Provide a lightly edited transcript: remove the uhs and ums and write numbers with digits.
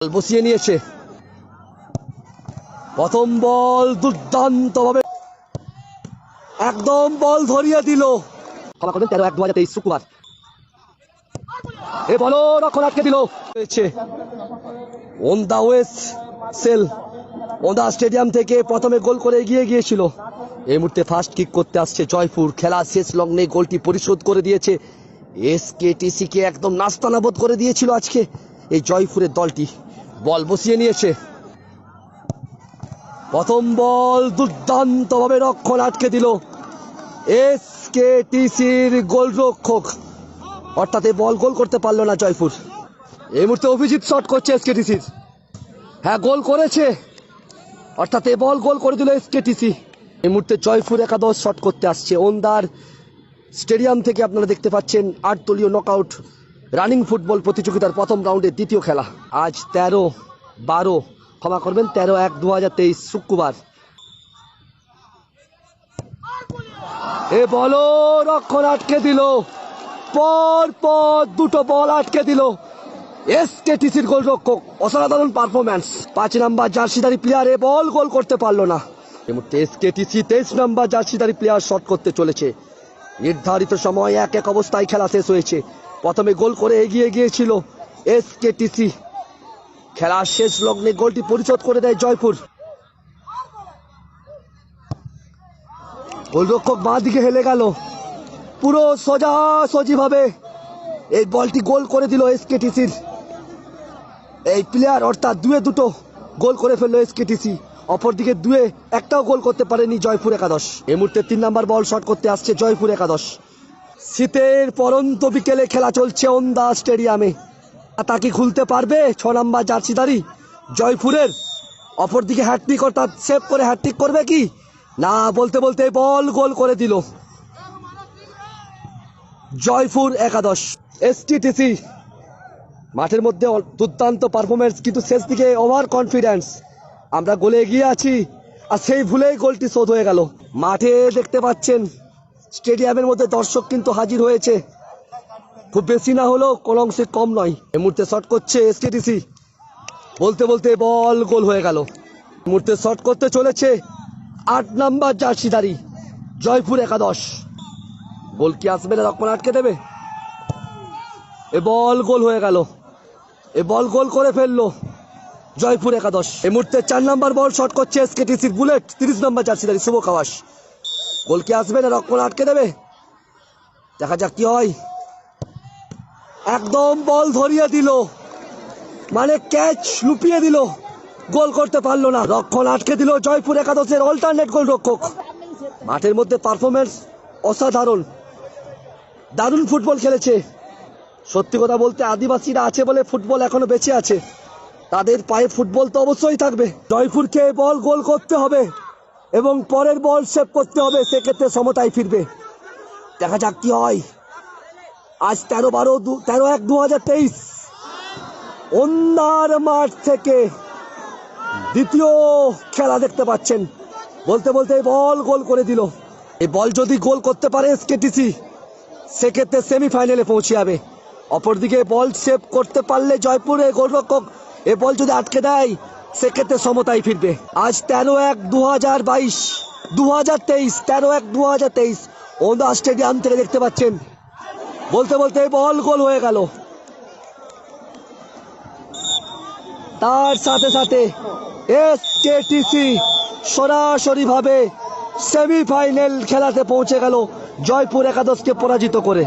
বসিয়ে নিয়েছে। প্রথম বল দুর্দান্ত ভাবে একদম বল ধরিয়ে দিল। ক্ষমা করবেন 13-1-2023 শুক্রবার। এ বল রক্ষণ আটকে দিল। অন দা ওয়েস্ট সেল ওন্দা স্টেডিয়াম থেকে প্রথমে গোল করে এগিয়ে গিয়েছিল। এই মুহূর্তে ফার্স্ট কিক করতে আসছে জয়পুর। খেলা শেষ লগ্নে গোলটি পরিশোধ করে দিয়েছে। এসকেটিসি কে একদম নাস্তানাবোধ করে দিয়েছিল আজকে এই জয়পুরের দলটি। বল বসিয়ে নিয়েছে। প্রথম বল দুর্দান্ত ভাবে রক্ষণ আটকে দিল এসকেটিসির গোলরক্ষক, অর্থাৎ এই বল গোল করতে পারলো না জয়পুর। এই মুহূর্তে অভিজিৎ শট করছে এসকেটিসির। হ্যাঁ, গোল করেছে, অর্থাৎ এই বল গোল করে দিল এসকেটিসি। এই মুহূর্তে জয়পুর একাদশ শট করতে আসছে ওন্দার স্টেডিয়াম থেকে। আপনারা দেখতে পাচ্ছেন 8 দলীয় নকআউট রানিং ফুটবল প্রতিযোগিতার প্রথম রাউন্ডের দ্বিতীয় খেলা। আজ 13-1-2023 শুক্রবার। এ বল রক্ষণ আটকে দিল। পর পর দুটো বল আটকে দিল এসকেটিসির গোলরক্ষক। অসাধারণ পারফরম্যান্স। 5 নম্বর জার্সিধারী প্লেয়ার এ বল গোল করতে পারলো না। এই মুহূর্তে এসকেটিসি 23 নম্বর জার্সিধারী প্লেয়ার শট করতে চলেছে। নির্ধারিত সময় 1-1 অবস্থায় খেলা শেষ হয়েছে। প্রথমে গোল করে এগিয়ে গিয়েছিল এসকেটিসি। খেলার শেষ লগ্নে গোলটি পরিশোধ করে দেয় জয়পুর। গোলরক্ষক বাঁ দিকে হেলে গেল। পুরো সোজাসুজি ভাবে এই বলটি গোল করে দিল এসকেটিসির এই প্লেয়ার, অর্থাৎ 2-2 গোল করে ফেললো এসকেটিসি। অপরদিকে 2-1টাও গোল করতে পারেনি জয়পুর একাদশ। এই মুহূর্তে 3 নম্বর বল শট করতে আসছে জয়পুর একাদশ। শীতের পরন্ত বিকেলে খেলা চলছে ওন্দা স্টেডিয়ামে। তা কি খুলতে পারবে 6 নম্বর জার্সিধারী জয়পুরের? অপরদিকে হ্যাটট্রিক, অর্থাৎ সেভ করে হ্যাটট্রিক করবে কি না? বলতে বলতে বল গোল করে দিল জয়পুর একাদশ। এসকেটিসি মাঠের মধ্যে দুর্দান্ত পারফরমেন্স, কিন্তু শেষ দিকে ওভার কনফিডেন্স। আমরা গোলে এগিয়ে আছি আর সেই ভুলেই গোলটি শোধ হয়ে গেল। মাঠে দেখতে পাচ্ছেন স্টেডিয়ামের মধ্যে দর্শক কিন্তু হাজির হয়েছে, খুব বেশি না হলেও কোনো অংশে কম নয়। এই মুহূর্তে শট করছে এসকেটিসি। বলতে বলতে বল গোল হয়ে গেল। এই মুহূর্তে শট করতে চলেছে 8 নম্বর জার্সিধারী জয়পুর একাদশ। গোল কি আসবে না রক্ষণ আটকে দেবে? এ বল গোল হয়ে গেল। এ বল গোল করে ফেললো জয়পুর একাদশ। এই মুহূর্তে 4 নম্বর বল শট করছে এসকেটিসির বুলেট 30 নম্বর জার্সিধারী শুভ খাওয়াস। গোল কি আসবে না রক্ষণ আটকে দেবে? দেখা যাক কি হয়। একদম বল ধরিয়ে দিল, মানে ক্যাচ লুপিয়ে দিল, গোল করতে পারলো না। রক্ষণ আটকে দিল জয়পুর একাদশের অল্টারনেট গোলরক্ষক। মাঠের মধ্যে পারফরমেন্স অসাধারণ, দারুণ ফুটবল খেলেছে। সত্যি কথা বলতে আদিবাসীরা আছে বলে ফুটবল এখনো বেঁচে আছে, তাদের পায়ে ফুটবল তো অবশ্যই থাকবে। জয়পুরকে বল গোল করতে হবে এবং পরের বল সেভ করতে হবে, সেক্ষেত্রে সমতায় ফিরবে। দেখা যাক কি হয়। আজ 13-1-2023 ওন্দার মাঠ থেকে দ্বিতীয় খেলা দেখতে পাচ্ছেন। বলতে বলতে বল গোল করে দিল। এই বল যদি গোল করতে পারে এসকেটিসি, সেক্ষেত্রে সেমিফাইনালে পৌঁছে যাবে। অপরদিকে বল সেভ করতে পারলে জয়পুরের গোলরক্ষক এ বল যদি আটকে দেয়, সেক্ষেত্রে সমতায় ফিরবে। আজ 13-1-2023 ওন্দা স্টেডিয়াম থেকে দেখতে পাচ্ছেন। বলতে বলতে বল গোল হয়ে গেল। তার সাথে সাথে এসকেটিসি সরাসরি ভাবে সেমিফাইনাল খেলাতে পৌঁছে গেল জয়পুর একাদশকে পরাজিত করে।